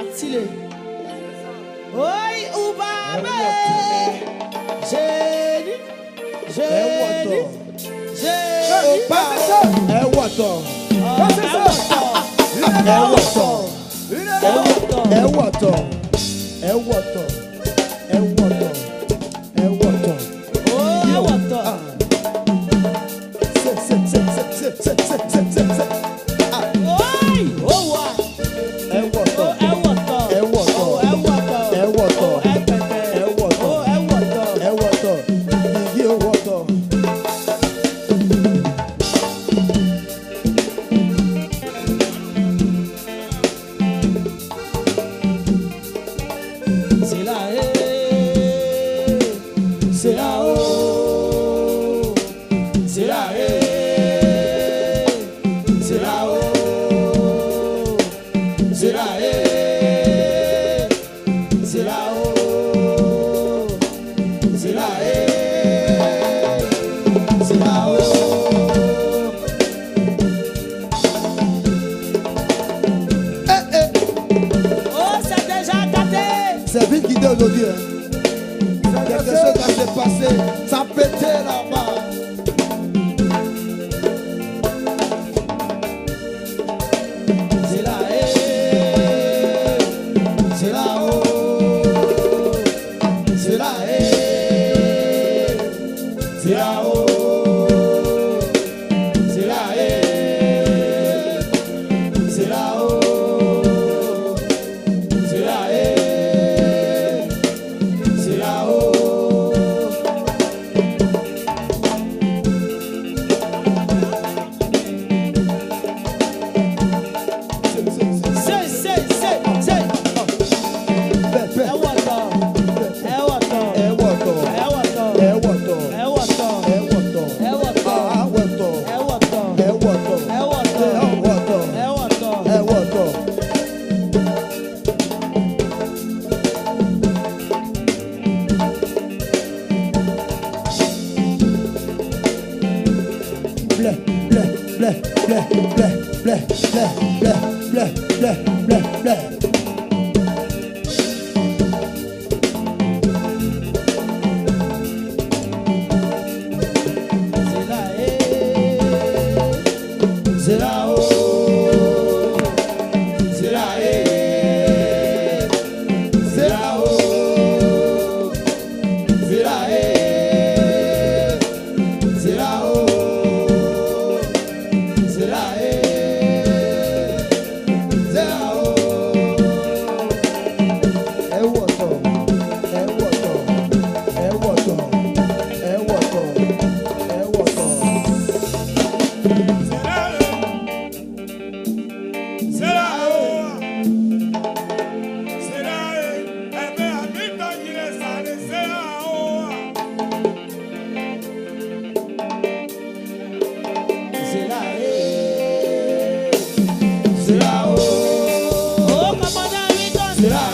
Atile. Oi, Ubabe. Jésus. Jésus. Jésus. C'est vite guidé aujourd'hui. Quelque chose va se passer. Ça pété là-bas. C'est là, c'est là-haut. C'est là, c'est là-haut. C'est là, c'est là-haut. C'est là, c'est là-haut. C'est là-haut, c'est là, c'est là-haut, c'est là, c'est là-haut, c'est là, c'est là-haut.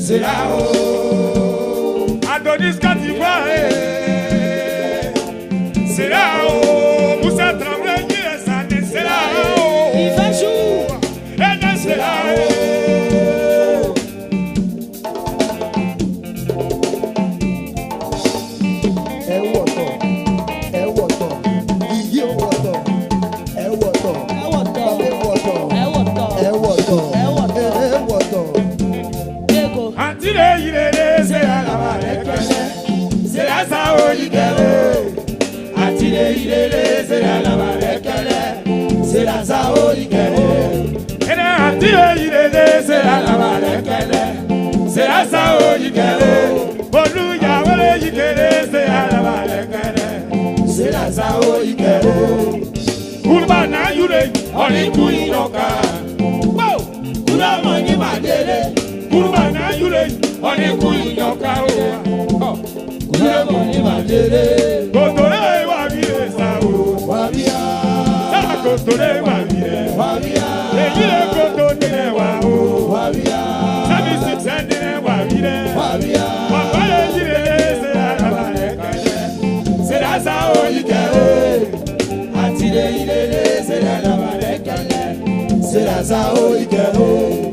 C'est là-haut. Adonis Katiwa, c'est là-haut. Moussa Traoré, c'est là-haut. Il fait jour, c'est là-haut. C'est la sao ikele, atile ilele, c'est la labarekele, c'est la sao ikele, atile ilele, c'est la labarekele, c'est la sao ikele, bolu ya wale ikele, c'est la labarekele, c'est la sao ikele. oni kuinoka. Wow, kuna mani madele, kuna na yule, oni kuinoka. Oh, kuna mani madele, kotore wa bire sao, wa bia, sa kotore wa bire, wa bia, le kotore wa o, wa bia, sabi sixende wa bire, wa bia, wa bale bire se alabare kanye, se la sao ikere, atire ile se alabare kanye, se la sao ikere.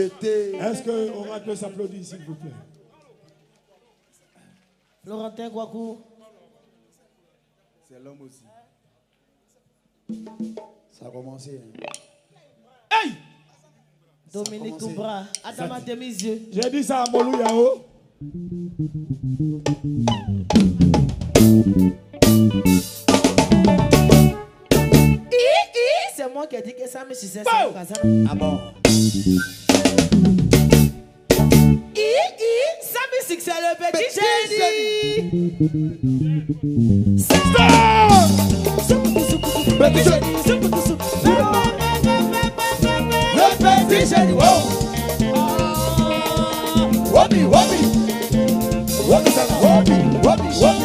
Est-ce qu'on peut s'applaudir, s'il vous plaît? Florentin Gouakou. C'est l'homme aussi. Ça a commencé. Hey! Dominique Toubra. Adama Demisieux. J'ai dit ça à Molou Yao. C'est moi qui ai dit que ça me succède. Ah bon? Ça me succède le petit génie. Petit génie. Wabi, wabi. Wabi, ça va. Wabi, wabi, wabi.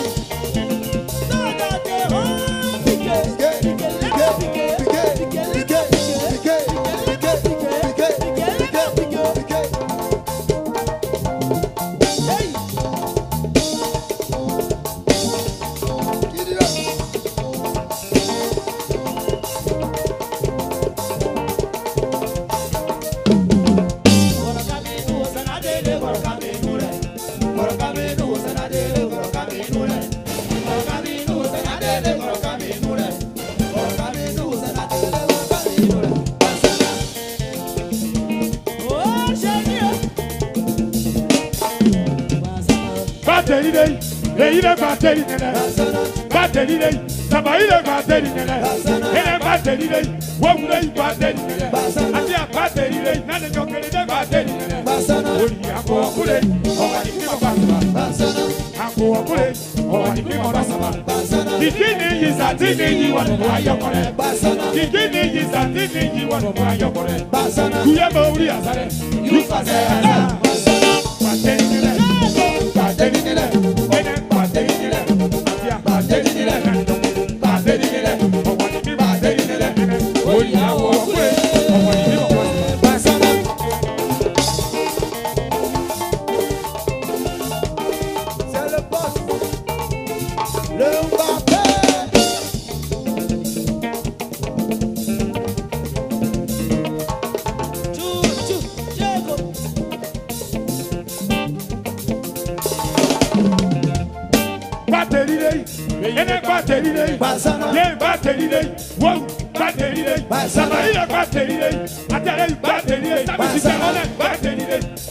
Basana, wakule, owani mi mo basaba. Basana. Kikini yisa tini yi wano mo ayokole. Basana. Kikini yisa tini yi wano mo ayokole. Basana. Kuya mo uri asare, yufa se asa. Pate nile, pate nile, pate nile, pate nile, pate nile, owani mi pate nile. Oyi awo wakule, owani mi mo basaba. Basana. C'est le boss. Le Mbappé. Chou, Diego. Battery, ene battery, Basana. ye battery, wow, battery, Basana. Sabaïla battery, atare battery, Sabaïla battery,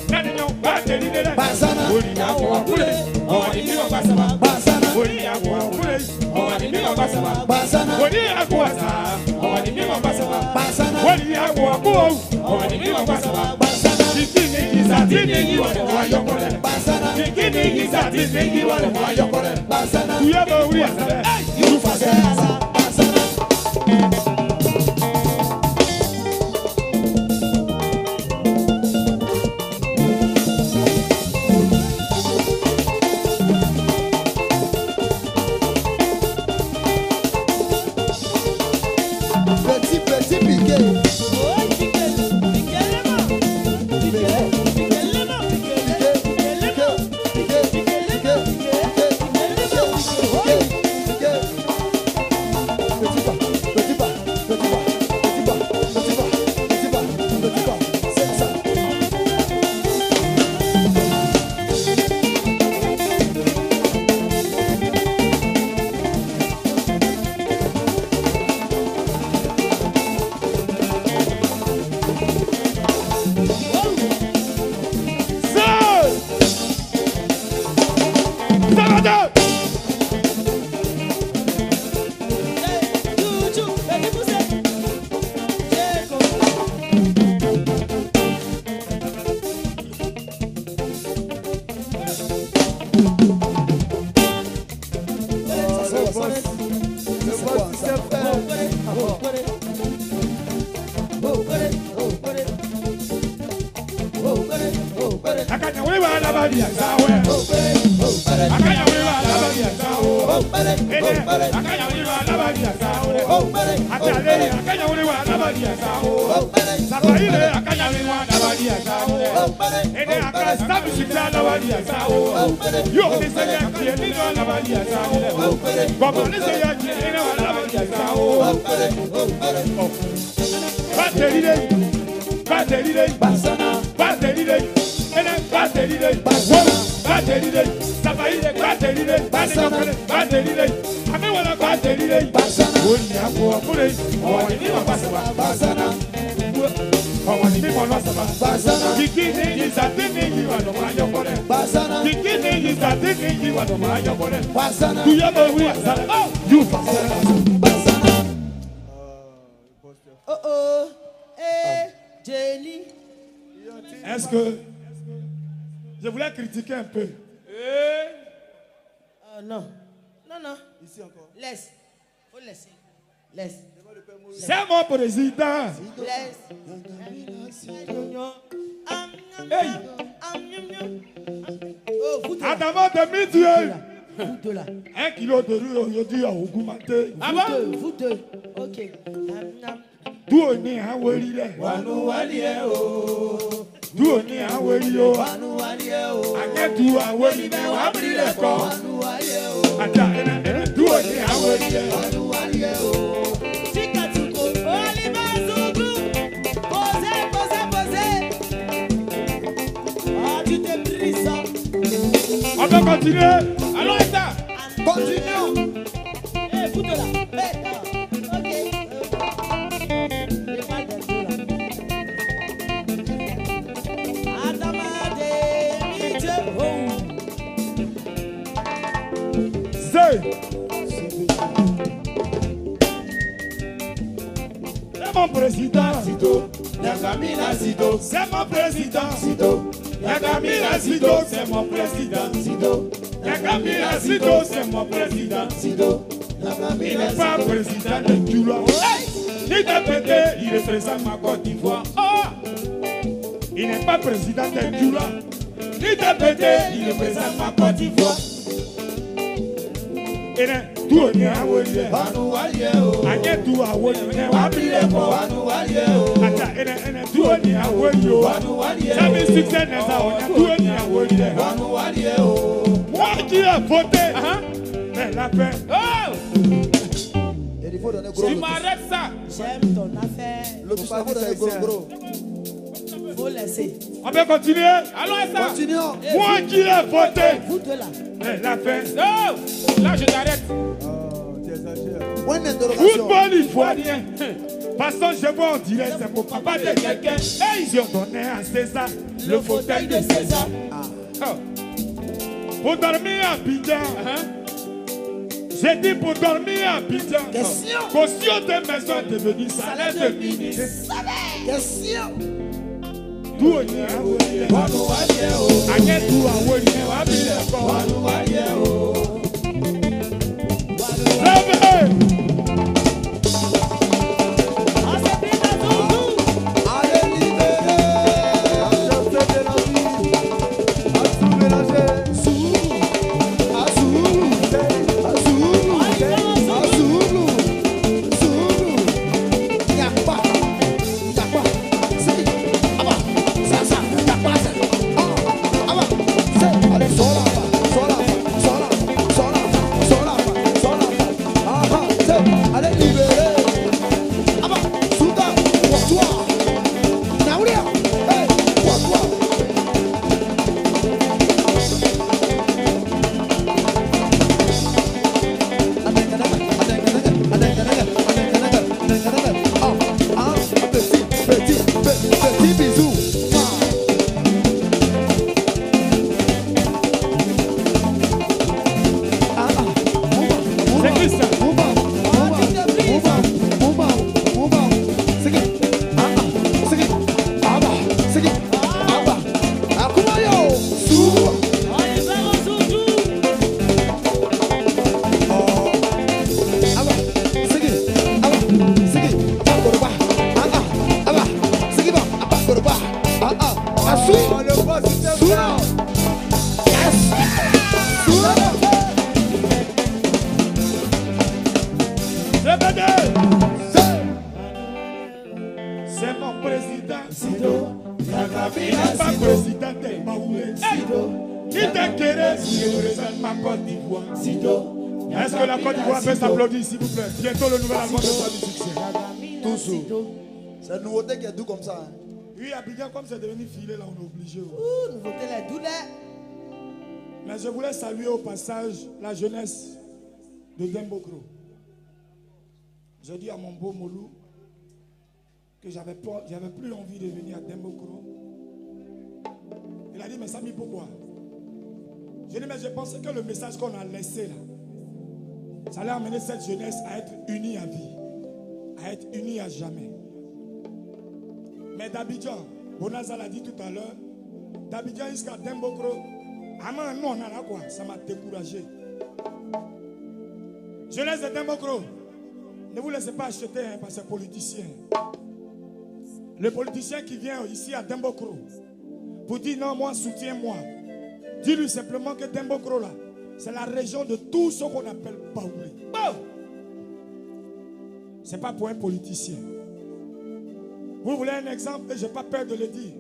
Nanyo battery, Basana. Oli awo kule, owani mi mo basaba. Basana. Oli awo kule, owani mi mo basaba. Basana. Oli awo asa, owani mi mo basaba. Basana. Oli awo awo, owani mi mo basaba. Basana. Kikini yisa tini yi wano mo ayokole. Basana. Kikini yisa tini yi wano mo ayokole. Basana. Kuya mo uri asare, Yufa se asa. Basana. Petit piqué. Oh, Piqué, Piqué le mot. Piqué, Piqué le mot. Piqué le mot. Piqué le mot. Petit pas, petit pas, petit pas, petit pas, petit pas, petit pas, petit pas. C'est ça. Chou, petit poussé. Diego. Le boss, c'est fait. akanya wuri wa labadi asawe, akanya wuri wa labadi asawe, ene akanya wuri wa labadi asawe, atale akanya wuri wa labadi asawe, sabaile akanya wuri wa labadi asawe, ene akara sabi sikta labadi asawe, yo ni se ya kie ni no labadi asawe, gogo ni se ya kie ni no labadi asawe, battery, Basana. battery, ene battery, battery, sabaile battery, ame wala battery, Basana. oni awo akure, owani mi mo basaba, Basana. owani mi mo basaba, Basana. kikini yisa tini yi wano mo ayokole, Basana. kikini yisa tini yi wano mo ayokole, Basana. kuya mo wi asara, oh, you fasara, Basana. Oh oh. Eh, Jenny. Est-ce que je voulais critiquer un peu? Non. Non. Ici encore. Laisse. Faut laisser. Laisse. C'est mon président. Laisse. Hey, Oh, vous deux. Adama de midi, Vous deux là. 1 kilo de riz aujourd'hui à augmenté. Vous deux. Ok. D'où on est à Wélile? D'où on est à Wélile? Aketu à Wélile, Wabrile ko. Ada, d'où on est à Wélile? Chikatuko, Oliver Zougou. Posez. Ah, tu t'es pris ça. On peut continuer. Allons, ça. Continuons. Eh, vous deux là. Ok. Les balles des deux là. Adama de Mite. Oh. C'est mon président. Sito, Yagamina Sito, C'est mon président. Sito, Yagamina Sito, c'est mon président. Sido. Kabila Sido, c'est mon président. Sido, Il n'est pas président de Djoula. Ni de pété, il représente ma Côte d'Ivoire. Il n'est pas président de Djoula. Ni de pété, il représente ma Côte d'Ivoire. Et tout est à Wolié. Agne tout à Wolié. Attends, et tout est à Wolié. Ça me succès n'est pas tout est à Wolié. Moi qui ai voté, mais la paix. Il faut donner gros. Tu m'arrêtes ça. J'aime ton affaire. L'autre, il faut donner gros. Faut laisser. On peut continuer. Allons ça. Continuons. Moi qui ai voté, Vous deux là. mais la paix. Non. Là, je t'arrête. Point d'interrogation. Football ivoirien. Parce que je vois en direct, c'est pour papa de quelqu'un. Et ils ont donné à César le fauteuil de César. Pour dormir à Abidjan. J'ai dit pour dormir à Abidjan. Question. Caution de maison est devenue salaire de ministre. Question. Tout est à Wolié. Agne tout à Wolié. Levez. Allez, libérer. Accepter de la vie. À tout mélanger. C'est mon président. Il n'est pas président de Baoulé. Il t'a quéré, il représente ma Côte d'Ivoire. Est-ce que la Côte d'Ivoire peut s'applaudir, s'il vous plaît? Bientôt le nouvel album de sa succès. Toujours. C'est une nouveauté qui est doux comme ça. Hein. Oui, Abidjan, comme c'est devenu filé, là, on est obligé. Ouh, nouveauté la douleur. Mais je voulais saluer au passage la jeunesse de Dembokro. Je dis à mon beau Moulou que j'avais plus envie de venir à Dembokro. Il a dit, mais Samy, pourquoi? Je dis, mais je pensais que le message qu'on a laissé là, ça allait amener cette jeunesse à être unie à vie, à être unie à jamais. Mais d'Abidjan, Bonazal a dit tout à l'heure, d'Abidjan jusqu'à Dembokro, ça m'a découragé. Jeunesse de Dembokro, ne vous laissez pas acheter par ces politiciens. Le politicien qui vient ici à Dembokro pour dire non, moi, soutiens-moi. Dis-lui simplement que Dembokro là, c'est la région de tout ce qu'on appelle Baoulé. Ce n'est pas pour un politicien. Vous voulez un exemple et je n'ai pas peur de le dire.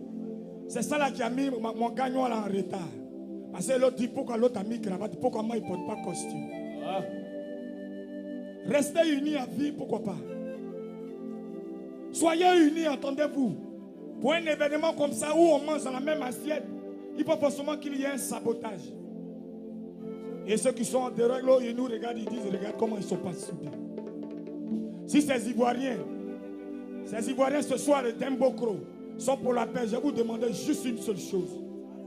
C'est ça là qui a mis mon gagnant là en retard. Parce que l'autre dit pourquoi l'autre a mis cravate, pourquoi moi il ne porte pas costume. Restez unis à vie, pourquoi pas. Soyez unis, entendez-vous. Pour un événement comme ça où on mange dans la même assiette, il faut forcément qu'il y ait un sabotage. Et ceux qui sont en dérègle, ils nous regardent, ils disent, regarde comment ils ne sont pas soudés. Si ces Ivoiriens ce soir de Dembokro sont pour la paix, je vais vous demander juste une seule chose.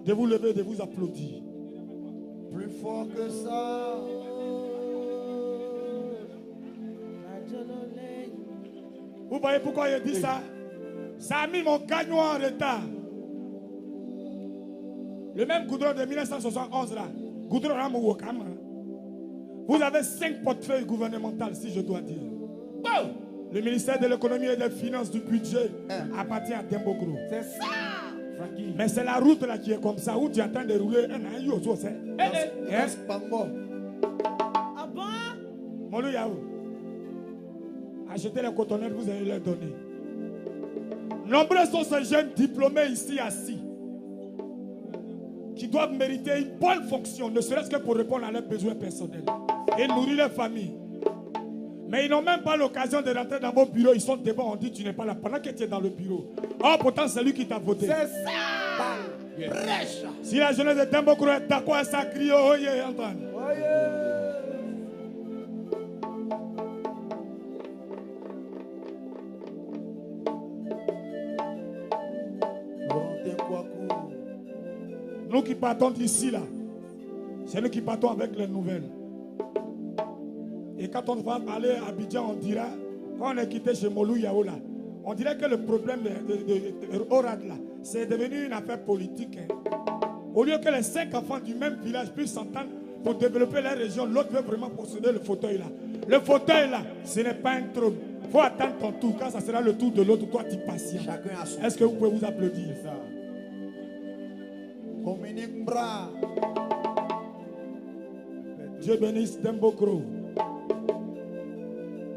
De vous lever, de vous applaudir. Plus fort que ça. Vous voyez pourquoi il dit ça? Ça a mis mon gagnant en retard. Le même goudron de 1971 là. Vous avez 5 portefeuilles gouvernementaux, si je dois dire. Le ministère de l'économie et des finances, du budget, appartient à Dembokro. C'est ça. Mais c'est la route là qui est comme ça, où tu attends de rouler un an. Ah bon? Molou Yahou. Achetez les cotonnettes, vous allez leur donner. Nombreux sont ces jeunes diplômés ici assis qui doivent mériter une bonne fonction, ne serait-ce que pour répondre à leurs besoins personnels et nourrir leur famille. Mais ils n'ont même pas l'occasion de rentrer dans vos bureaux. Ils sont devant, on dit tu n'es pas là pendant que tu es dans le bureau. Oh, pourtant c'est lui qui t'a voté. C'est ça. Si la jeunesse de Dembokro est d'accord, ça crie, oh yeah, Antoine. Nous qui partons d'ici là, c'est nous qui partons avec les nouvelles. Et quand on va aller à Abidjan, on dira, quand on est quitté chez Molou Yaoula, on dirait que le problème de Orad là, c'est devenu une affaire politique. Hein. Au lieu que les 5 enfants du même village puissent s'entendre pour développer la région, l'autre veut vraiment posséder le fauteuil là. Le fauteuil là, ce n'est pas un trône. Il faut attendre ton tour. Quand ça sera le tour de l'autre, toi tu es patient. Est-ce que vous pouvez vous applaudir ça? Dominique Mbra. Dieu bénisse Dembokro.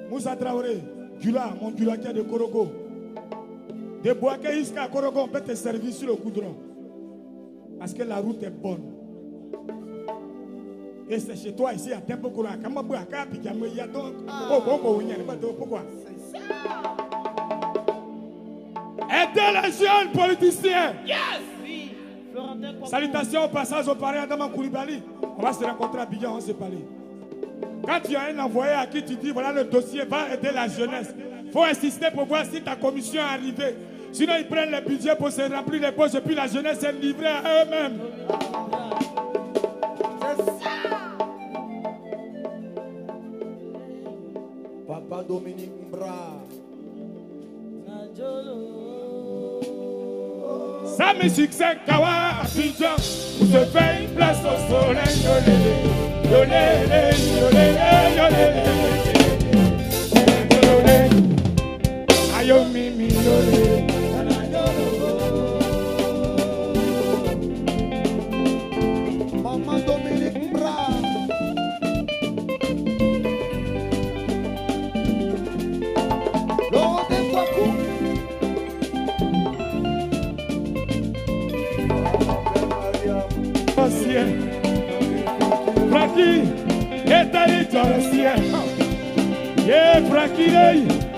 Moussa Traoré, Gula, mon Gula qui est de Korogo. De Boaké jusqu'à Korogo, on peut te servir sur le goudron. Parce que la route est bonne. Et c'est chez toi ici à Dembokro. Pourquoi? Aidez les jeunes politiciens. Yes! Salutations au passage au pari Adama Koulibaly. On va se rencontrer à Abidjan, on va se parler. Quand tu as un envoyé à qui tu dis voilà le dossier, va aider la jeunesse. Il faut insister pour voir si ta commission est arrivée. Sinon ils prennent le budget pour se remplir les poches et puis la jeunesse est livrée à eux-mêmes. C'est ça. Papa Dominique Mbra. Ça me succès Kawa Abidjan, où se fait une place au soleil. Yolé, yolé, yolé, yolé, ayo mimi yolé. Maman Dominique Mbra. Laurent Despoicou. Francky, est allé dans le ciel. Yeah, Francky,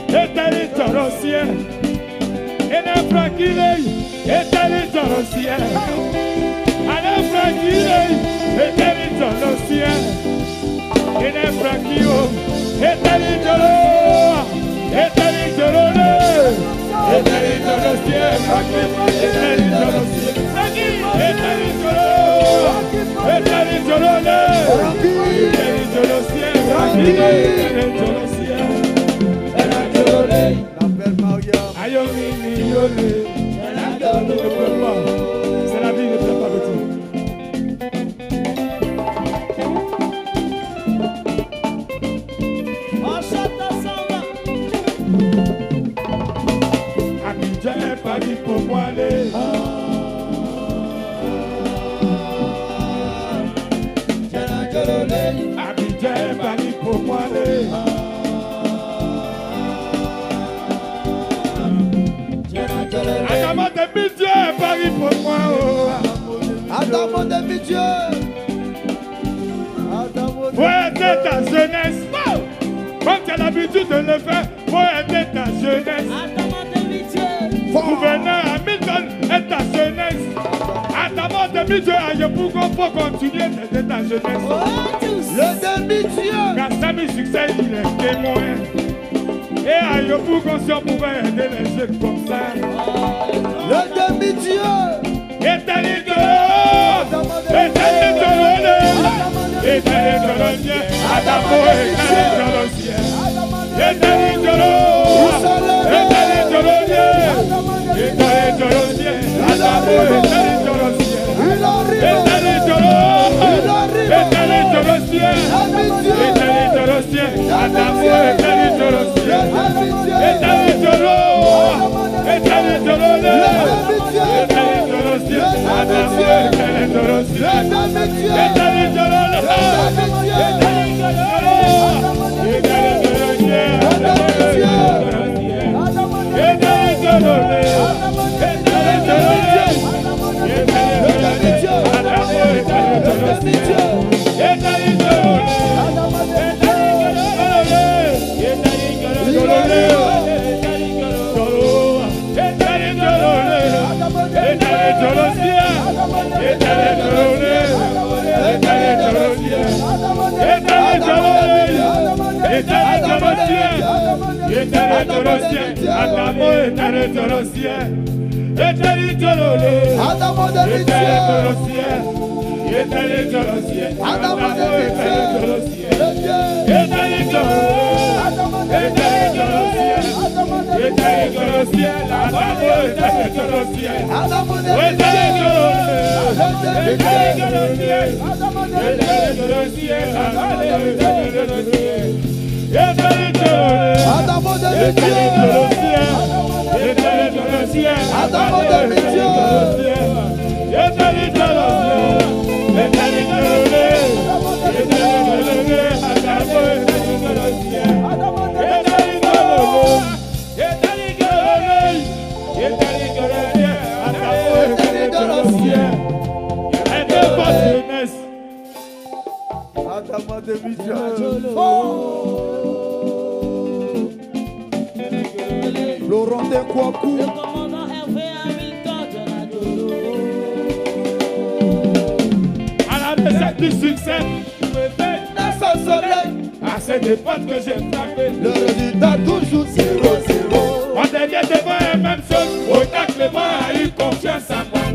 est allé dans le ciel. Et le Francky, est allé dans le ciel. Alors Francky, est allé dans le ciel. Et le Francky, est allé dans le ciel. Est allé dans le ciel. Francky, est allé dans le ciel. Francky, est allé dans le ciel. C'est la vie, ne peut pas petit. Abidjan est Paris pour moi aller. Abidjan est Paris pour moi aller. Adamo de Dieu est Paris pour moi. Adamo de Dieu. Faut aider ta jeunesse. Comme tu as l'habitude de le faire, faut aider ta jeunesse. Gouverneur Hamilton est ta jeunesse. Adamo de Dieu à Yopougon, faut continuer d'aider ta jeunesse. Le demi-dieu. Gassami succès, il est témoin. Et à Yopougon, si on pouvait aider les jeunes comme ça. Le demi-dieu. Éternel de l'eau. Éternel de l'eau. Éternel de l'eau. Adamo, éternel de l'eau. Éternel de l'eau. Éternel de l'eau. Éternel de l'eau. Adamo, éternel de l'eau. Éternel de l'eau. Laurent Dekwaku. Le commandant Hervé Hamilton Donadolo. À la recette du succès, je me fais dans son soleil. À ces dépenses que j'ai frappées, Le résultat toujours 0-0. mon dernier devant est même chose. Autant que le vent a eu confiance en moi.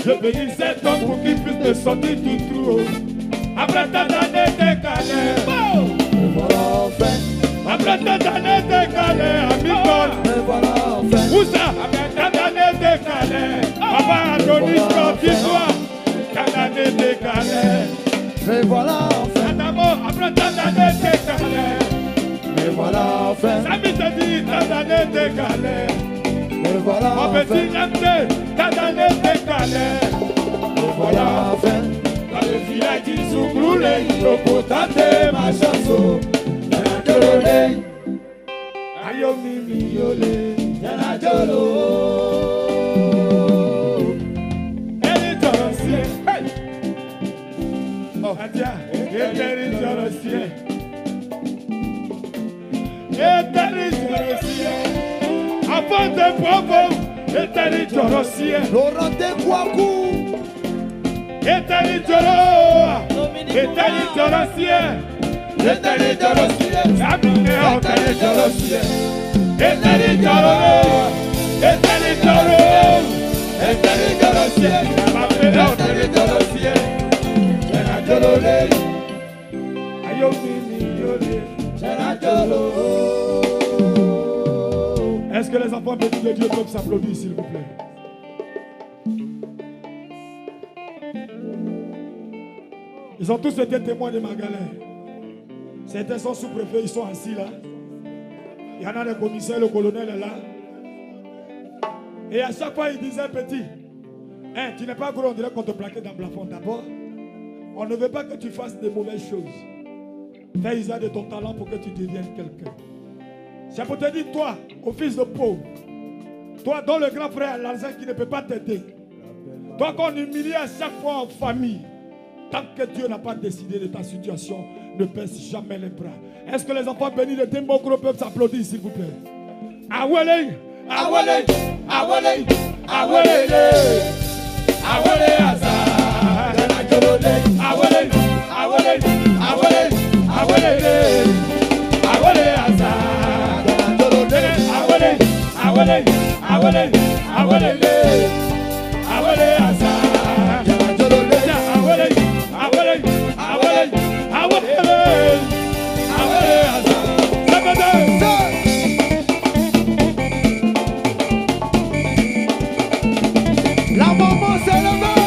Je bénis cet homme pour qu'il puisse me sortir du trou. Après tant d'années décalées, Me voilà enfin. après tant d'années décalées, Hamilton. Me voilà enfin. Où ça? Après tant d'années décalées, papa Adonis Cortisois. Tant d'années décalées, Me voilà enfin. Adamo, après tant d'années décalées. Me voilà enfin. Samy te dit tant d'années décalées. Me voilà Mon enfin. petit Namté, tant d'années décalées. Me voilà enfin. Dans le village qui s'ouvre, il faut potenter ma chanson. Jololé. Ayo mimi yole, Yana Jolo. elle est dans le ciel. Hey! Oh, Adia, elle est dans le ciel. Elle est dans le ciel. Avant de bravo, elle est dans le ciel. Laurent Dekwaku. Elle est dans le ciel. Eternité dans le ciel, Amine, eternité dans le ciel. Eternité dans le eternité dans le eternité dans le ciel. Eternité dans le ciel. Jana Jololé, ayo mimi yole, Jana Jolo. Est-ce que les enfants bénis de Dieu peuvent s'applaudir, s'il vous plaît? Ils ont tous été témoins de ma galère. Certains sont sous-préfets, ils sont assis là. Il y en a le commissaire, le colonel est là. Et à chaque fois, il disait, petit, hein, tu n'es pas gros, on dirait qu'on te plaquait dans le plafond. D'abord, on ne veut pas que tu fasses de mauvaises choses. Fais usage de ton talent pour que tu deviennes quelqu'un. C'est pour te dire, toi, au fils de pauvre, toi, dont le grand frère l'argent qui ne peut pas t'aider, toi qu'on humilie à chaque fois en famille, tant que Dieu n'a pas décidé de ta situation, ne baisse jamais les bras. Est-ce que les enfants bénis de Dembokro peuvent s'applaudir, s'il vous plaît? Awele, awele, awele, awele, awele, asa, awele, awele, awele, awele, awele, asa, awele, awele, awele, awele, asa. La maman s'est levée.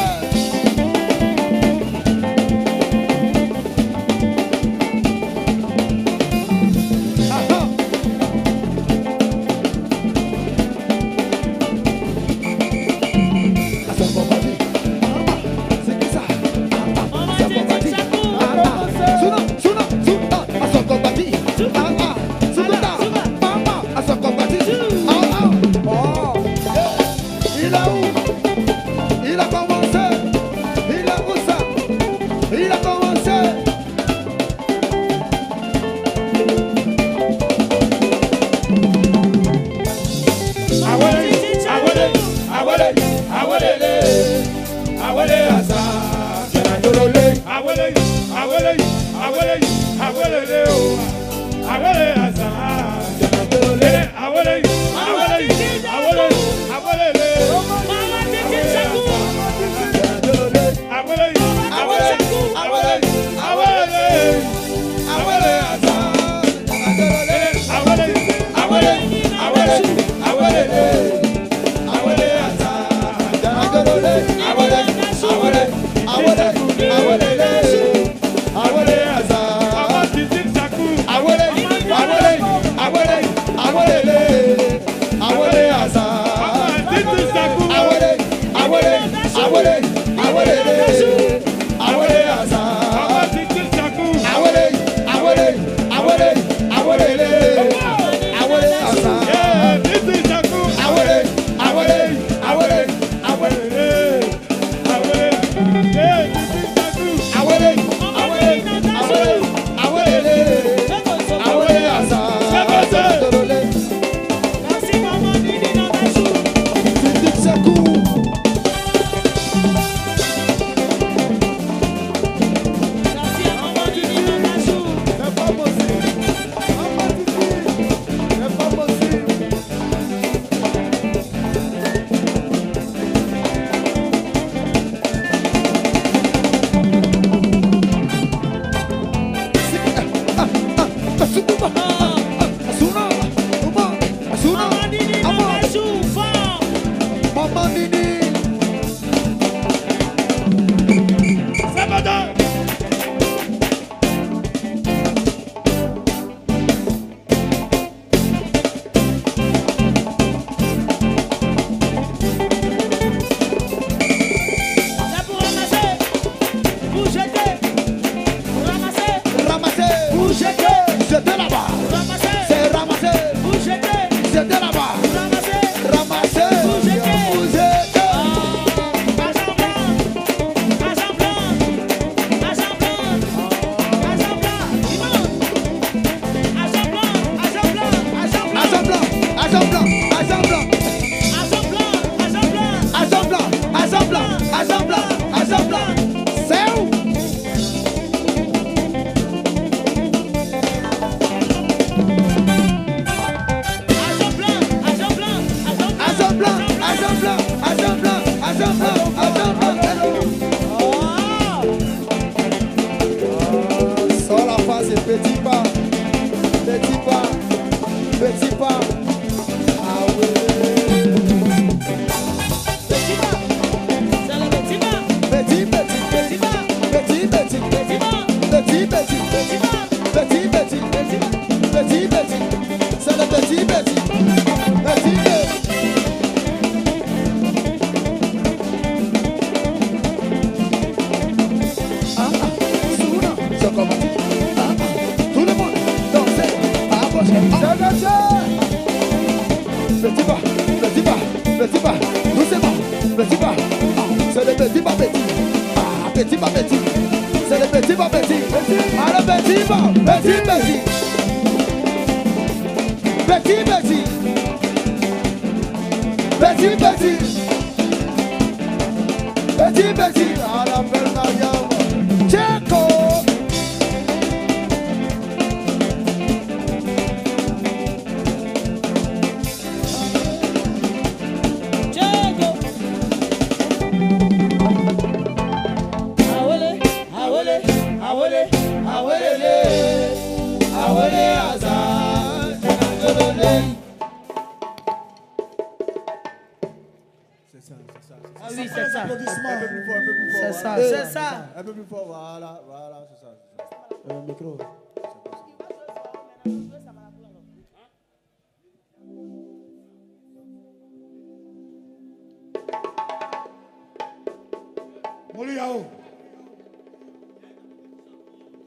Moliao,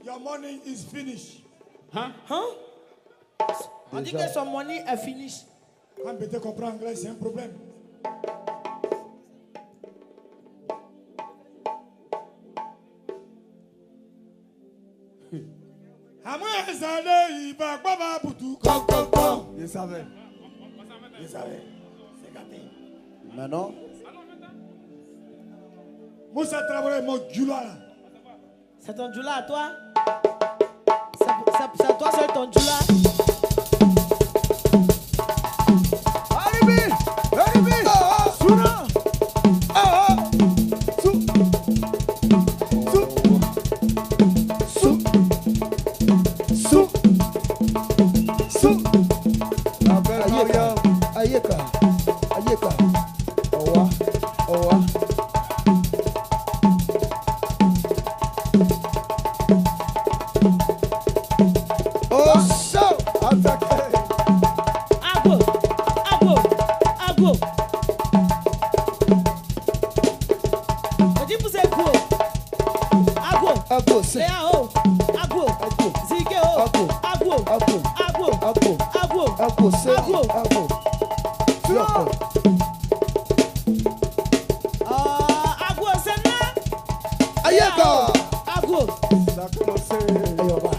your money is finished. Huh? On dit que son money est finished. Quand Bété comprend anglais, c'est un problème. Il savait. Il savait. C'est gâté. Maintenant, Moussa Traoré, mon djoula là. C'est ton djoula à toi? C'est toi, c'est ton djoula? Arrivé! Souna! Ayeka. Owa. Oh, so attaqué. Agbo. On dit pour c'est go. Agbo, c'est Léao. Agbo. Zigeo. Agbo, c'est Agbo. Agbo, c'est là. Ayeka. Agbo. Ça a commencé. Ayoba.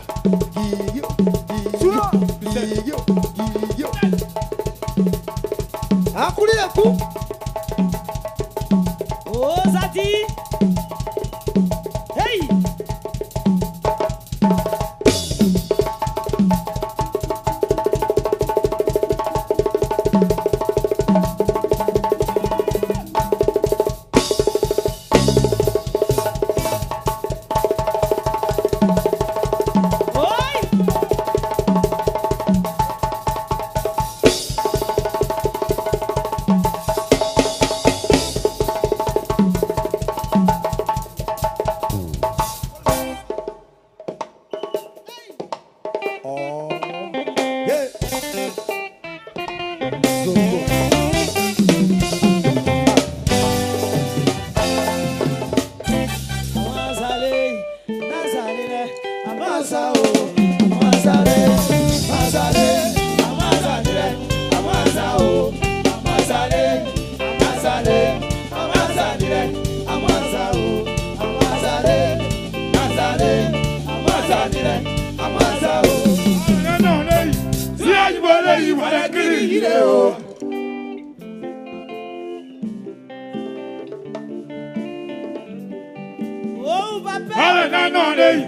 Guigio. Akuli yaku. ideo. Oh, papa. Wale nano lei.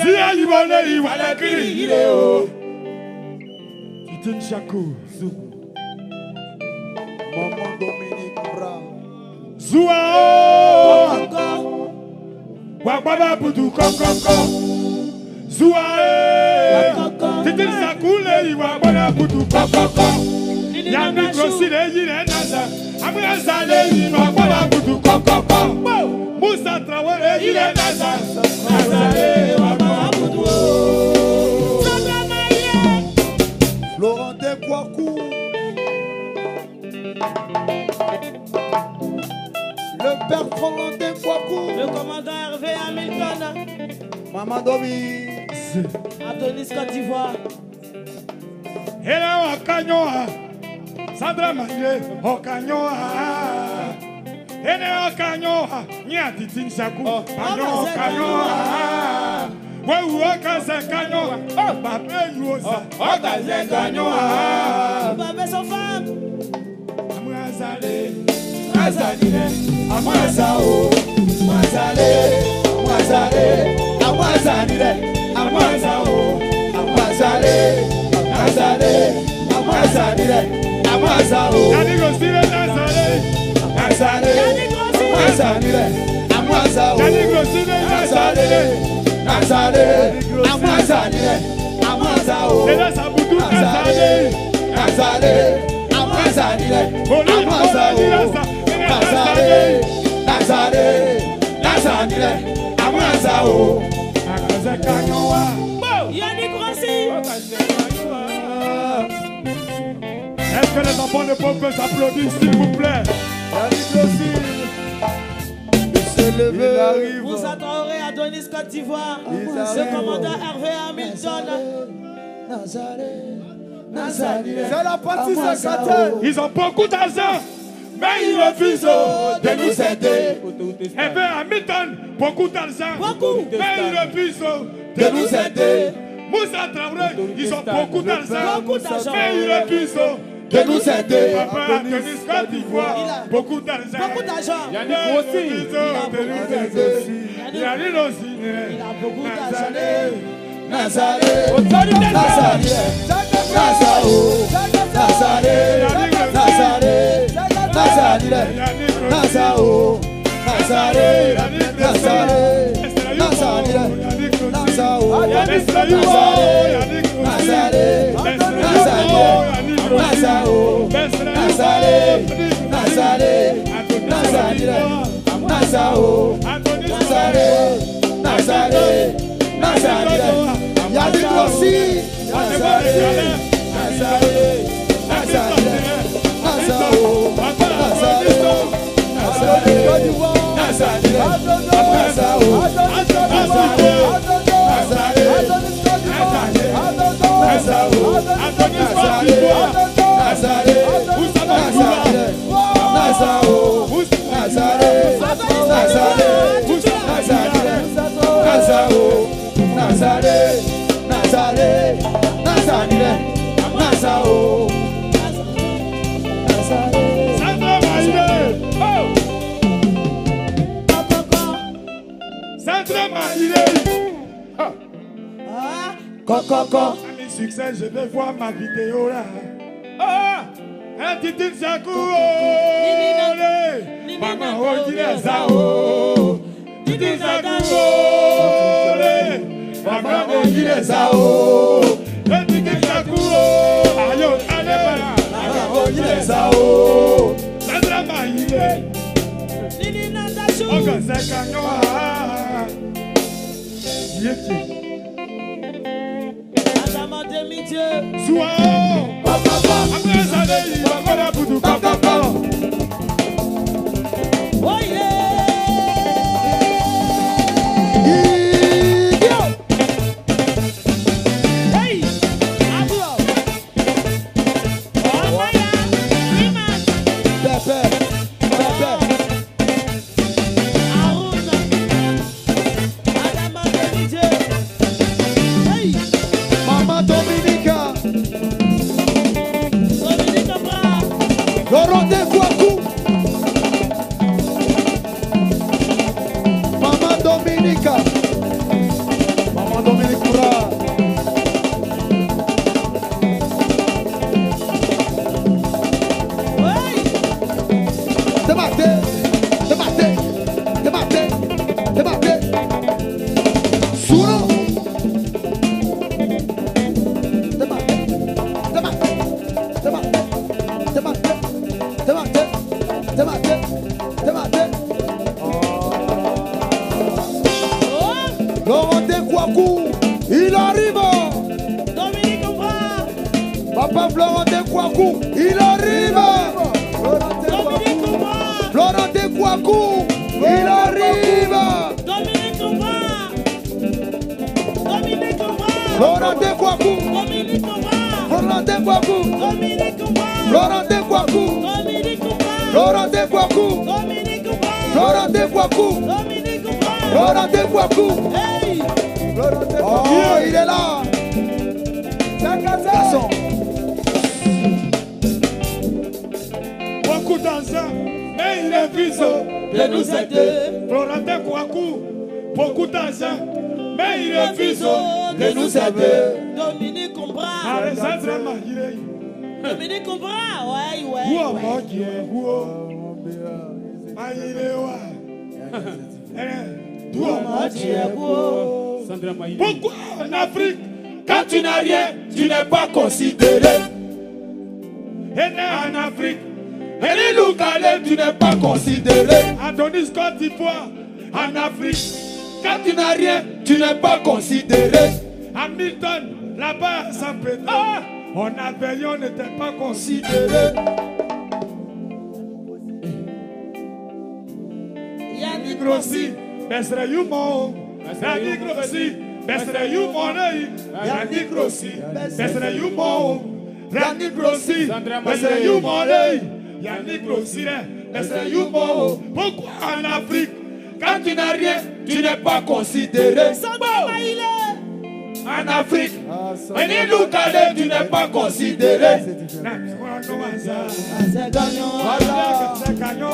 Si ayibo lei wale kiri ideo. Titin Shaku Zugu. Maman Dominique Bra. Zua o. Encore. Wagbaba budu kokoko. Zua e. Titin Shaku lei wagbaba budu kokoko. Yami krosi lei le nasa. Amiraza lei wagbaba budu kokoko. Musa Traoré il est nasa. Nasa lei wagbaba budu. Florentin Kouakou. Le père Florentin Kouakou. Le commandant Hervé Hamilton. Maman Domi. Adonis Côte d'Ivoire. Ela wakanyoa. Sandra Maye wakanyoa. Ene wakanyoa. Nya Titin Shaku. Wakanyoa. Wewe wakaza kanyoa. Babe yuosa. Wakaza kanyoa. Babé son femme. Amazale. Azalile. Amazao. Amazale. Amazale. Amazalile. Amazao. Amazale. Amazale. Amazalile. Amazao. Yannick Rossile Nazare. Nazare. Nazare. Amazao. Yannick Rossile Nazare. Nazare. Amazare. Amazao. Ela Sabudu Nazare. Nazare. Amazare. Oli Amazao. Nazare. Nazare. Nazare. Amazao. Akaza kanyoa. Yannick Rossi. Est-ce que les enfants de peuple s'applaudissent, s'il vous plaît? Il arrive. Moussa Traoré, Adonis Côte d'Ivoire. Ils Le arrivent. commandant Hervé Hamilton. C'est la partie secrétaire. Ils ont beaucoup d'argent, mais ils refusent de nous aider. Hervé Hamilton, beaucoup d'argent, Beaucoup. mais ils refusent De nous aider. Moussa Traoré, ils ont beaucoup d'argent, Beaucoup d'argent. mais ils refusent De nous aider. Papa Adonis Côte d'Ivoire, beaucoup d'argent. Beaucoup d'argent. Yannick aussi. Yannick aussi. Il a beaucoup d'argent. Nazaré. Nazaré. Nazao. Nazaré. Nazaré. Nazaré. Nazao. Nazaré. Nazaré. Nazaré. Nazao. Nazaré. Nazaré. Nazao. Nazaré. Nazaré. Nazaré. Nazao. Nazaré. Nazaré. Nazaré. Yannick aussi. Nazaré. Nazaré. Nazaré. Nazao. Nazaré. Nazaré. Nazaré. Nazao. Coco. Ami succès, je vais voir ma vidéo là. Oh, un Titin Shaku. Maman, oh, il est ça. Oh, Titin Shaku. Maman, oh, il est ça. Oh, Titin Shaku. Ayo, allez, voilà. Maman, oh, il est ça. Oh, Sandra Maïle. Nini Natachou. Oh, quand c'est Kanyoa. Yéti. Adama Demi-Dieu. Sois. Après ça, il va faire la boudou. Oh yeah. Hey. Abio. Oh Maya. Freeman. Arun. Adama Demi-Dieu. Hey. Maman Dominica. Dominique Il arrive. Dominique Ouvrard. Papa Florentin Kouakou, il arrive. Dominique Ouvrard. Florentin Kouakou, il arrive. Dominique Ouvrard. Dominique Ouvrard. Florentin Kouakou, Dominique Ouvrard. Florentin Kouakou, Dominique Ouvrard. Florentin Kouakou, Dominique Ouvrard. Florentin Kouakou, Dominique Ouvrard. Florentin Kouakou, Dominique Ouvrard. Florentin Kouakou. Hey. Oh, il est là. Garçon. Beaucoup d'argent, mais il refuse de nous aider. Florentin Kouakou, beaucoup d'argent, mais il refuse de nous aider. Dominique Ouvrard. Alexandre Mahiré. Dominique Ouvrard. Ouais, Où ouais, on ouais. va dire, où Mahiré, d'où on va dire, pourquoi en Afrique, quand tu n'as rien, tu n'es pas considéré? Et en Afrique, et les locales, tu n'es pas considéré. Adonis Côte d'Ivoire, en Afrique, quand tu n'as rien, tu n'es pas considéré. Hamilton, là-bas à Saint-Pédro, on avait, on n'était pas considéré. Yannick Grossi, Besre Yumo, Yannick Grossi, Besre Yumo, Yannick Grossi, Besre Yumo, Yannick Grossi, Besre Yumo, Yannick Grossi, Besre Yumo. Pourquoi en Afrique, quand tu n'as rien, tu n'es pas considéré? Sandra Maïlé. En Afrique, et les locales, tu n'es pas considéré. C'est gagnant. C'est gagnant.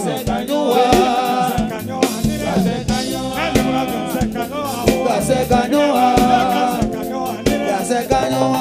C'est gagnant. C'est gagnant. C'est gagnant.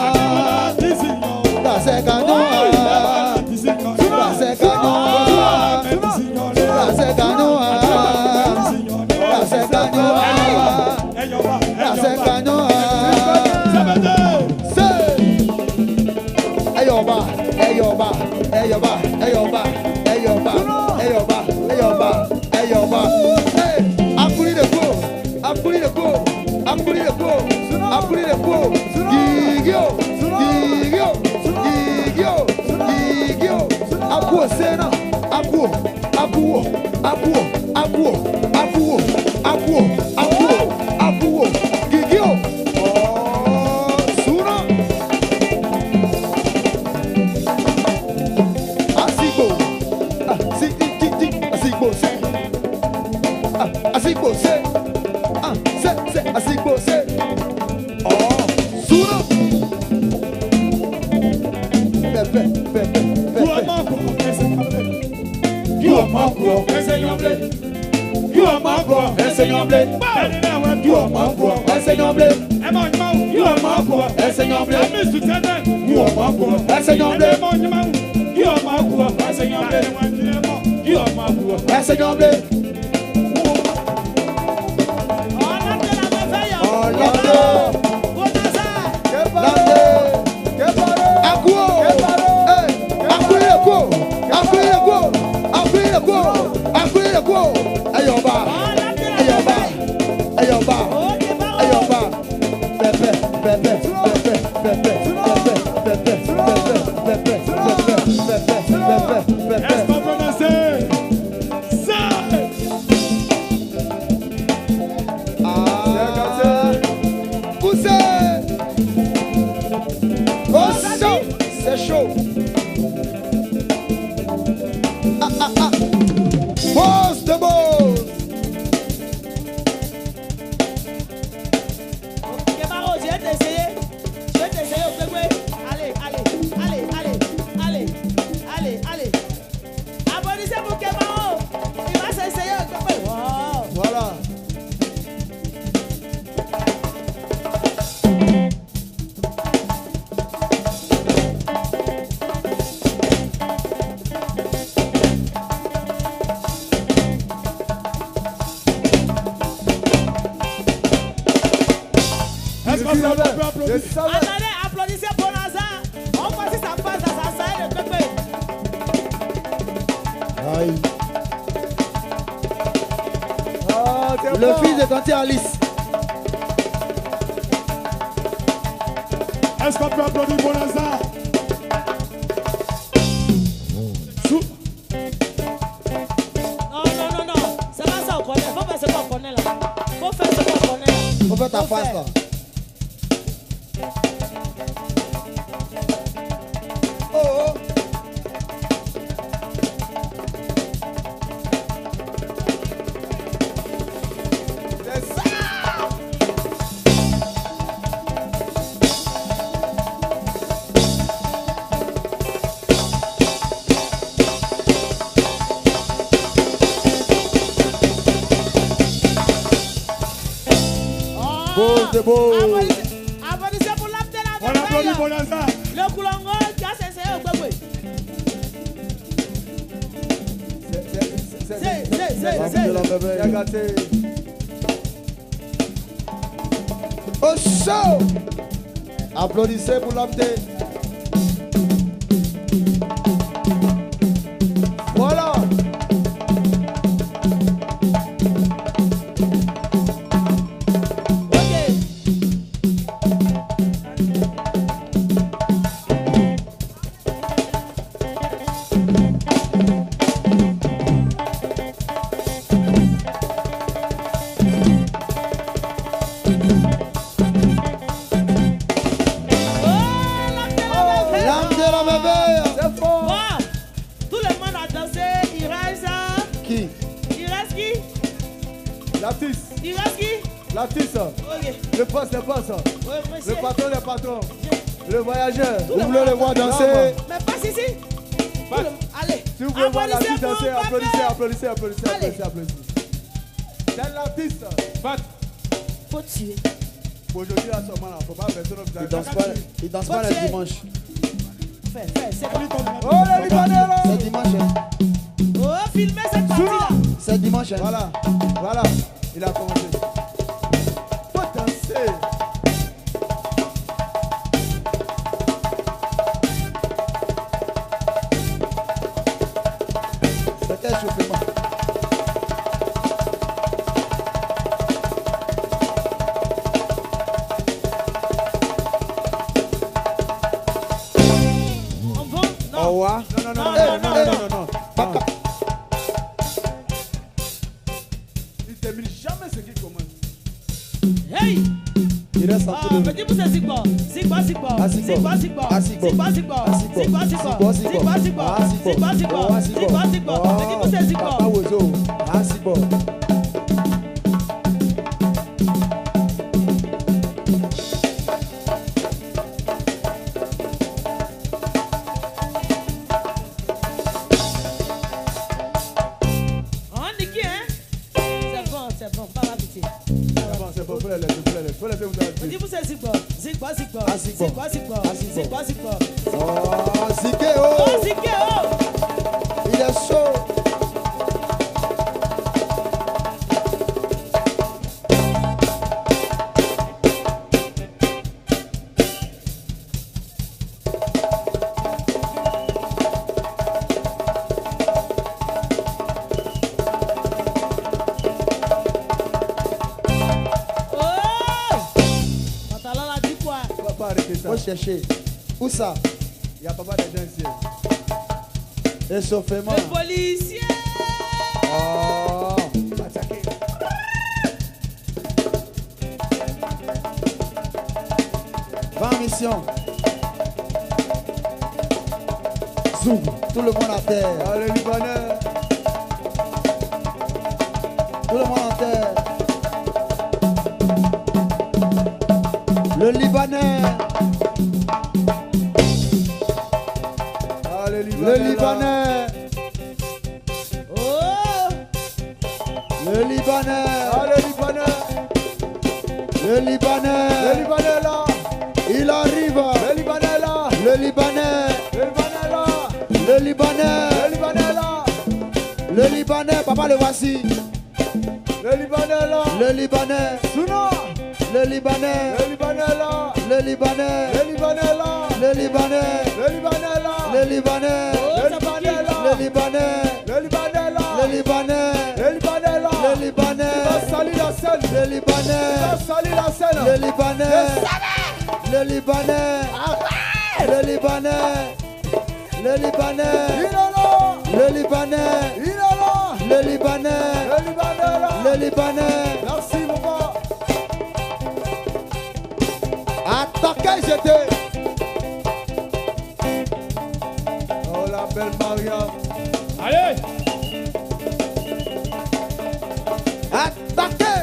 C'est chaud. Boss de boss. Je savais. Attendez, applaudissez pour Lazare. On voit si ça passe dans sa salle de pépé. Aïe. Ah, c'est Le bon. fils de Tanti Alice. Est-ce qu'on peut applaudir Bonazar? Non. C'est pas ça, on connaît. Faut faire ce qu'on connaît là. Faut faire ce qu'on connaît là. Faut faire ta Faut face faire. là. Oh. C'est ça. Beau, c'est beau. Applaudissez pour l'apte là. On applaudit Bonazar. Le coulongo qui a cessé au bébé. L'âme de la Il a bébé. gâté. Au chaud. Applaudissez pour l'âme de. Voilà. Ok. L'âme de la bébé. C'est fort. Bon, tout le monde a dansé. Il reste Qui? qui? L'artiste. Il reste qui? L'artiste. Ok. Le boss. Oui, monsieur. Le patron. Le voyageur. Tout Vous le voulez monde le voir a danser? Mais passe ici. Passe. Tout le- Allez. Si vous voulez voir l'artiste danser, Applaudissez. applaudissez. Allez. C'est l'artiste. Pat. Faut tuer. Aujourd'hui, à ce moment-là, faut pas faire ça. Il danse pas le dimanche. Fais, c'est bon. Oh, les Libanais là. C'est dimanche. Hein. Oh, filmez cette partie-là. C'est dimanche. Hein. Voilà. Il a commencé. Faut danser. C'était échauffement. En bon? Au Non. revoir. Non. Papa. Il termine jamais ce qui commence. Hey! Il reste un Ah, peu de. mais dis-moi c'est Zigbo. Zigbo. Ah, Zigbo. Ah, Zigbo. Ah, Zigbo. Mais dis-moi c'est Zigbo. Papa Wozo. Ah, Zigbo. On dit qui, hein? C'est bon, pas la pitié. C'est bon, faut les laisser. Mais dis-moi c'est Zigbo. Ah, Zigbo. Ah, Zigbo. Oh, Zigé, Oh, oh. Zigbo, oh! Il est chaud. Oh! Pantalon là, dis quoi? On va pas arrêter ça. Faut chercher. Où ça? Il y a pas mal de gens ici. Échauffement. Le policier! Oh. Attaquez. Va en mission. Zoom. Tout le monde à terre. Ah, les Libanais. Tout le monde à terre. Le Libanais. Ah, les Le Libanais. là. Libanais. Oh! Le Libanais. Ah, les Libanais. Le Libanais. Les Libanais là. Il arrive. Les Libanais là. Le Libanais. Les Libanais là. Le Libanais. Les Libanais là. Le Libanais. Papa le voici. Les Libanais là. Le Libanais. Souno. Le Libanais. Le Libanais est là. Le Libanais. Le Libanais est là. Le Libanais. Le Libanais est là. Le Libanais. Le Libanais est là. Le Libanais. Le Libanais est là. Le Libanais. Le Libanais est là. Le Libanais. Il va salir la scène. Le Libanais. Il va salir la scène. Le Libanais. Le Libanais. Le Libanais. Le Libanais. Il est là. Le Libanais. Il est là. Le Libanais. Le Libanais est là. Le Libanais. Merci, mon gars. Attaquez, jetez. Oh, la belle Mariam. Allez. Attaquez.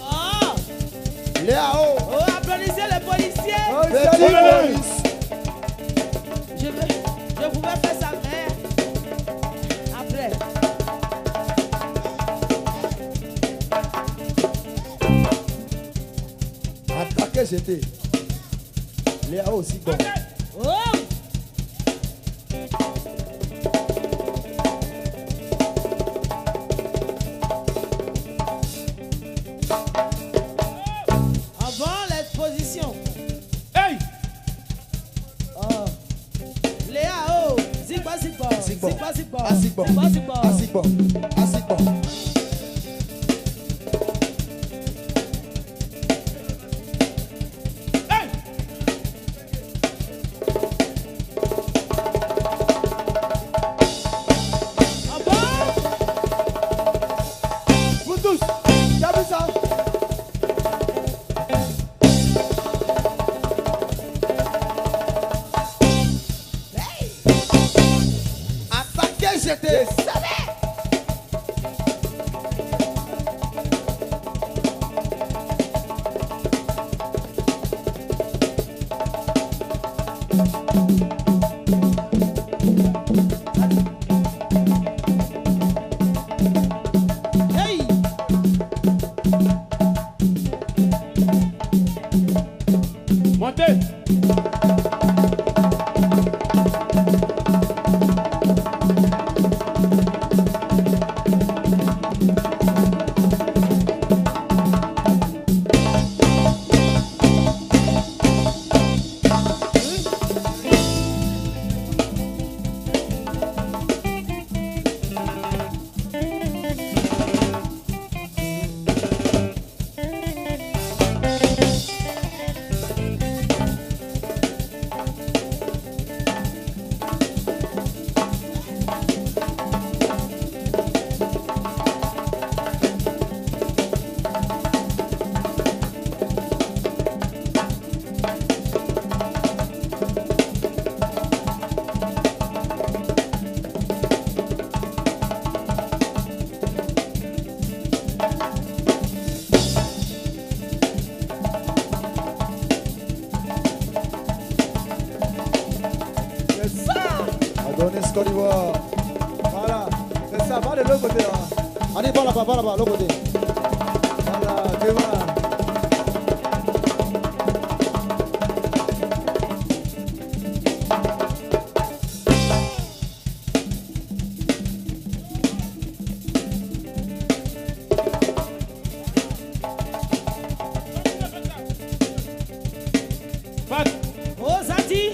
Oh, Léao. oh, applaudissez les policiers. Oh, il Le salit. police. Je pouvais faire ça, mais après. Attaquez, jetez. Léao aussi bon. Oh, avant l'exposition. Hey. Oh. Léa, oh, zigba, zigba. Zigba. Zigba, zigba. Asigbo. Zigba, zigba. Asigbo. Asigbo. Hey. Ah bon? Vous tous. T'as vu ça? Attaquez, jetez. Hey! Montez. C'est ça. Adonis Côte d'Ivoire. Voilà. C'est ça. Va de l'autre côté là. Allez, va là-bas, l'autre côté. Voilà. Devant. Fat. Oh, Zati!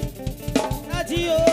Zati, oh!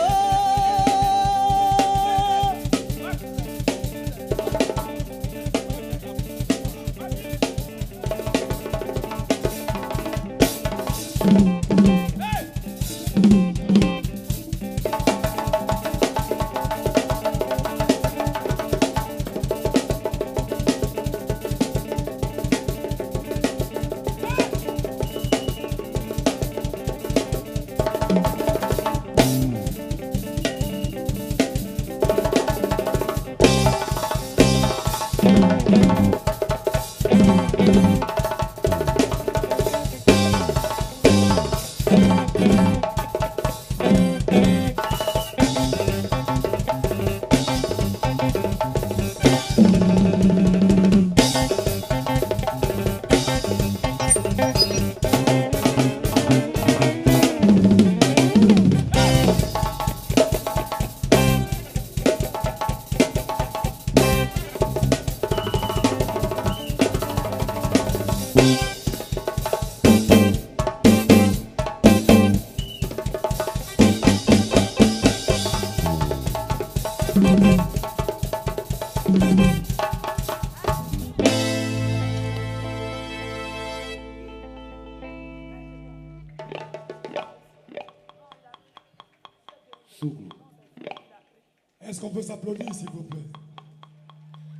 Est-ce qu'on peut s'applaudir, s'il vous plaît?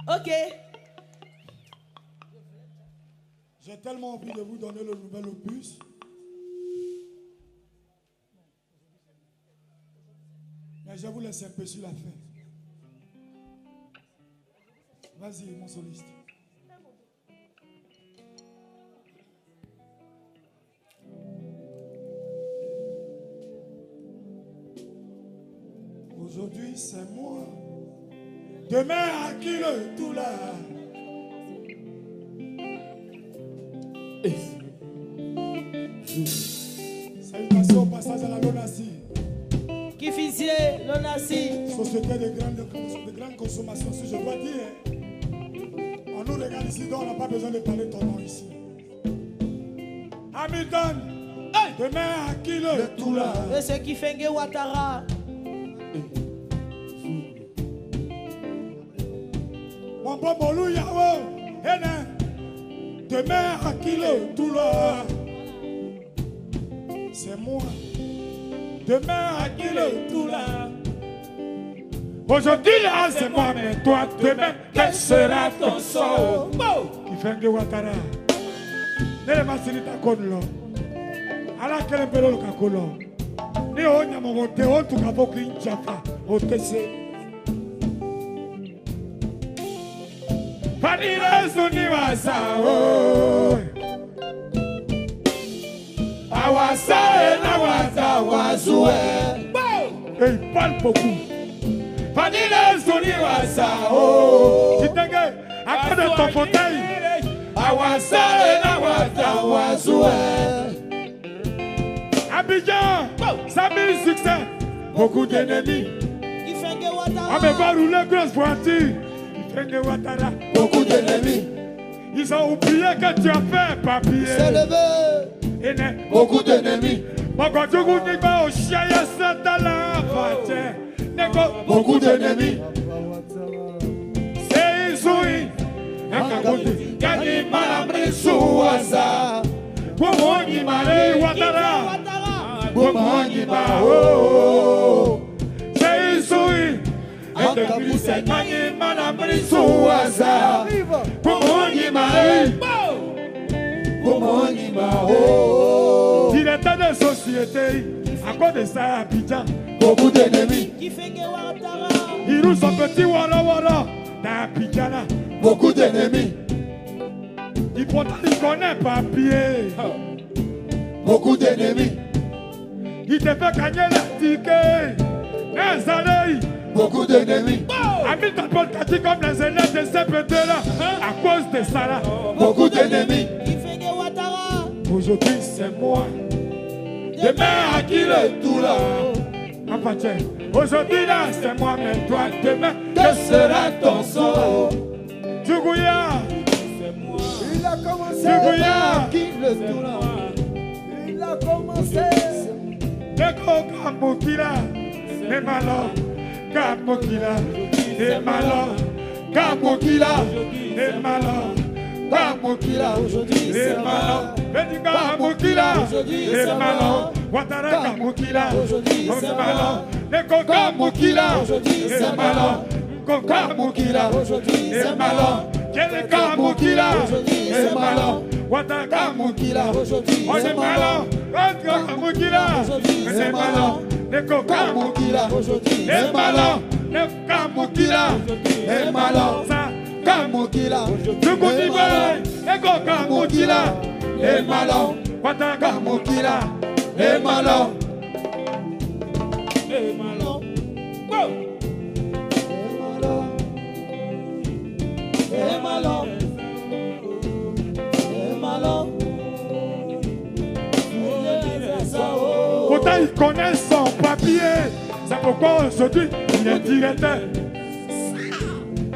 Ok. J'ai tellement envie de vous donner le nouvel opus. Mais je vais vous laisser un peu sur la fin. Vas-y, mon soliste. Aujourd'hui, c'est moi. Demain, à qui le tout là? Salutations au passage à la Lonasi. Qui faisait l'onassi? Société de grande consommation, si je dois dire. On nous regarde ici, donc on n'a pas besoin de parler ton nom ici. Hamilton, demain à qui le tout là? Et ce qui fait que Ouattara. Mon bon Molou Yao, demain à qui le tout là? C'est moi. Demain à qui le tout là? Aujourd'hui là c'est moi, mais toi demain quel sera ton sort? Qui fait que Ouattara ne ma sirita kodlo ala kele pelo lo kakolo ni onya mo te on tu kapo kinchafa otese Panira suniwasa o awasa na wasa wasue il parle beaucoup. Panira suniwasa o Chitenge accorde ton fauteuil awasa na wasa wasue Abidjan 100 000 succès, beaucoup d'ennemis. Qui fait que Ouattara. On me va rouler grosse voiture. Qui fait que Ouattara, beaucoup d'ennemis. Ils ont oublié que tu as fait papier. C'est levé. Beaucoup d'ennemis. Beaucoup d'ennemis. C'est Isoui. Gagné Malabri Souaza. Bomongi Mare Ouattara. Bomongi Bao. C'est Isoui. Gagné Malabri Souaza. Bomongi Mare. Bomongi Bao. Directeur de société. À cause de ça, Abidjan. Beaucoup d'ennemis. Qui fait que Ouattara. Il roule son petit Wara Wara. Dans Abidjan. Beaucoup d'ennemis. Il connaît papier. Beaucoup d'ennemis. Il te fait gagner la ticket. Les années. Beaucoup d'ennemis. Hamilton Paul Kati comme les élèves de CPT là. À cause de ça là. Beaucoup d'ennemis. Qui fait que Ouattara. Aujourd'hui c'est moi. Demain à qui le tout là. Aujourd'hui là c'est moi, mais toi demain que sera ton sort? Djougouya. Il a commencé Djougouya. qui le tout là. Il a commencé. Neko Kamokila. Les malins. Kamokila. Les malins. Kamokila. Les malins. Kamokila. Les malins. Kamokila. Les malins. Ouattara Kamokila. Les malins. Neko Kamokila. Les malins. Kamokila. Les malins. Quel Kamokila. Les malins. Ouattara Kamokila. On est malin. Kamokila. Les malins. Neko Kamokila. Les malins. Neko Kamokila. Les malins. Kamokila. Neko Kamokila. Les malins. Ouattara Kamokila. Les malins. Les malins. Les malins. Les malins. Pourtant, il connaît son papier. C'est pourquoi aujourd'hui, il est directeur.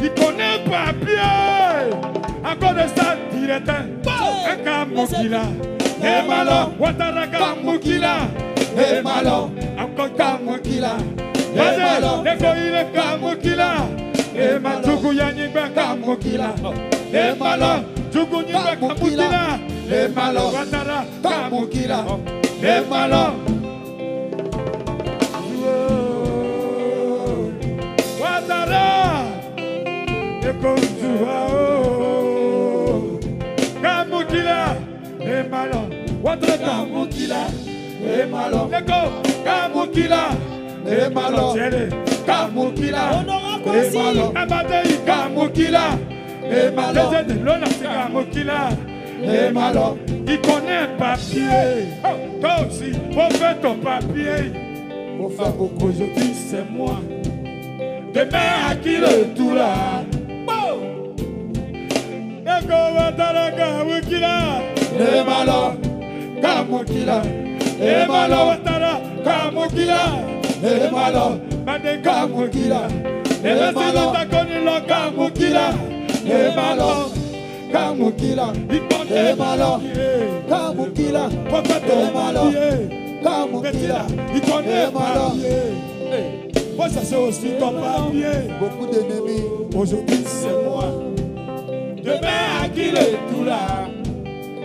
Il connaît le papier. Encore de ça, directeur. Un Kamokila. Et malin. Ouattara Kamokila. Et malin. Encore Kamokila. Et malin. Nekoïle Kamokila. Et malin. Djougouyanigba Kamokila. Et malin. Djougouyanigba Kamokila. Et malin. Ouattara Kamokila. Et malin. Kamukila, et malo. Kamukila, et malo. Kamukila, et malo. Kamukila, et malo. Kamukila, et malo. Il connaît un papier. Toi aussi, faut faire ton papier. Faut faire beaucoup. Aujourd'hui, c'est moi. Demain, à qui le tout là? Et malo, Kamukila, et malo, Kamukila, et malo, Kamukila, et malo, Kamukila, et malo, Kamukila, et malo, Kamukila, et malo, Kamukila, il connaît malo. Moi, ça c'est aussi ton papier. Beaucoup d'ennemis. Aujourd'hui, c'est moi. Demain, à qui le tout là?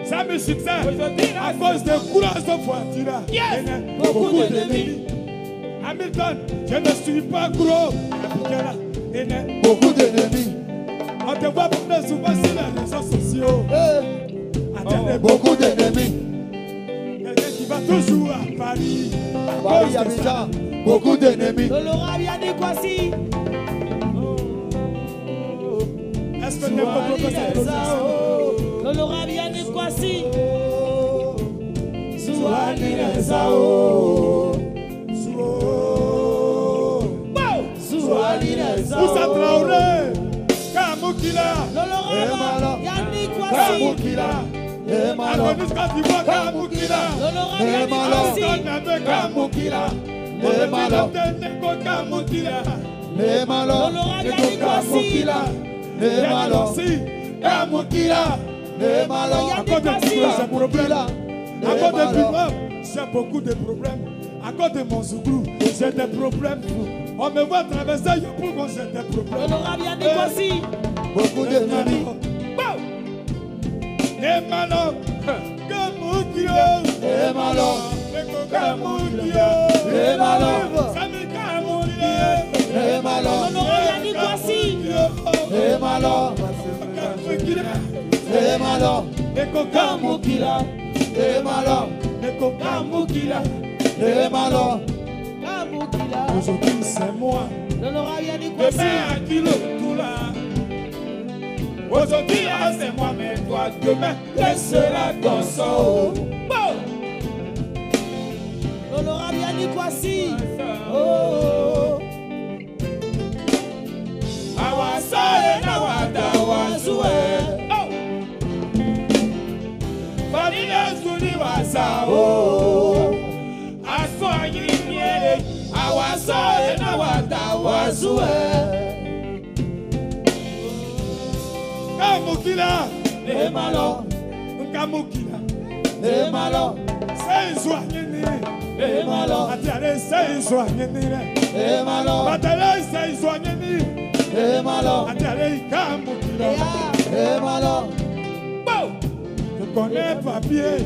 Ça me succède à cause de courage de voiture. Yes. Beaucoup d'ennemis. Hamilton, je ne suis pas gros. Beaucoup d'ennemis. On te voit plus souvent sur les réseaux sociaux. Beaucoup d'ennemis. Quelqu'un qui va toujours à Paris. Paris, Abidjan. Beaucoup d'ennemis. Laura vient de Kwasi. Est-ce que tu peux Laura vient de Kwasi. Souani les Sao. Souani les Sao. Moussa Traoré. Kamukila. Laura vient de Kwasi. Kamukila. Agonis quand tu vois Kamukila. Laura vient de Kwasi. Kamukila. Les malo, Kamukila, les malo, Kamukila, les malo, Kamukila, les malo. À cause de c'est problème. À cause de Bimba, j'ai beaucoup de problèmes. À cause de mon Zouglou, j'ai des problèmes. On me voit traverser Yopou quand j'ai des problèmes. Laura vient de Kwasi. Beaucoup d'ennemis. Les malo, Kamukila, Les malo. Kamukila, les malo, Les malo. Laura vient de Kwasi. Les malo. Les malo. Kamukila, Les malo. Kamukila, Les malo. Kamukila. aujourd'hui c'est moi. Laura vient de Kwasi. Demain à qui le tout là? Aujourd'hui c'est moi, mais toi demain laissera ton sort. Laura vient de Kwasi. Oh. Awasale na wadawazue. Farina zuni wasao. Aswanyi miele. Awasale na wadawazue. Kamukila. Les malo. Kamukila. Les malo. C'est soigné. Les malo. Atiare c'est soigné. Les malo. Batale c'est soigné. Les malo. Atiare Kamukila. Les malo. Je connais papier.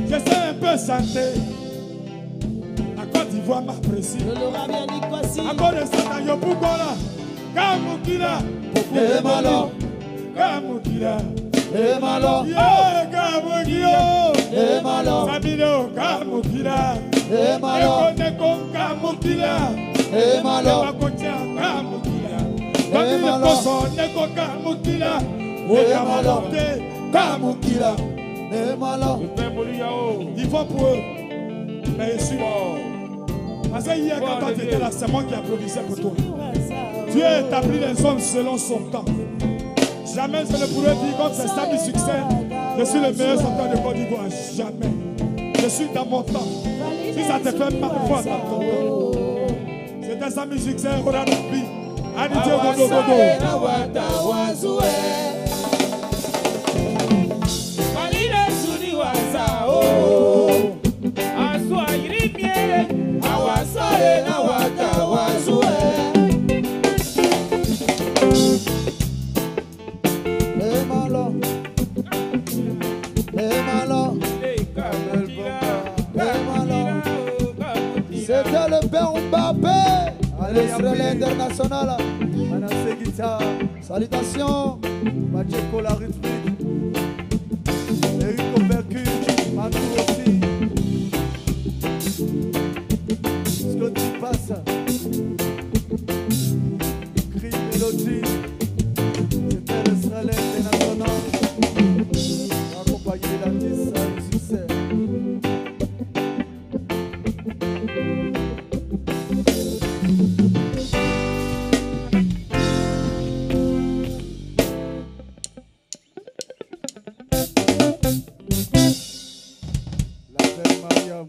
Je sais un peu santé. La Côte d'Ivoire m'apprécie. Laura vient de Kwasi. À cause de ça, il y a beaucoup là. Kamukila. Les malo. Kamukila. Les malo. Yo, Kamukila. Les malo. Famino, Kamukila. Les malo. Neko, Kamukila. Les malo. Makotia, Kamukila. Les Famino, malo. Koso, Neko, Kamukila. Les malo. Kamukila. Les malo. Il faut pour eux. Mais je suis mort. Parce que hier, quand tu étais là, c'est moi qui applaudissais pour toi. Dieu établit les hommes selon son temps. Jamais je ne pourrais dire comme c'est ça du succès. Je suis le meilleur chanteur de Côte d'Ivoire. Jamais. Je suis dans mon temps. Si ça te fait mal, il faut dans ton temps. C'était ça du succès. On a appris. Anidje Godo Godo. Les malo. Les malo. Les malo. C'était le père Mbappé. Allez, Israël international. Salutations. Macheco la rythmique. Eric Overcu. Belle Mariam.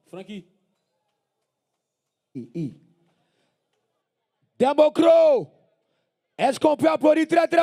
Frankie. Dembocro, est-ce qu'on peut applaudir très très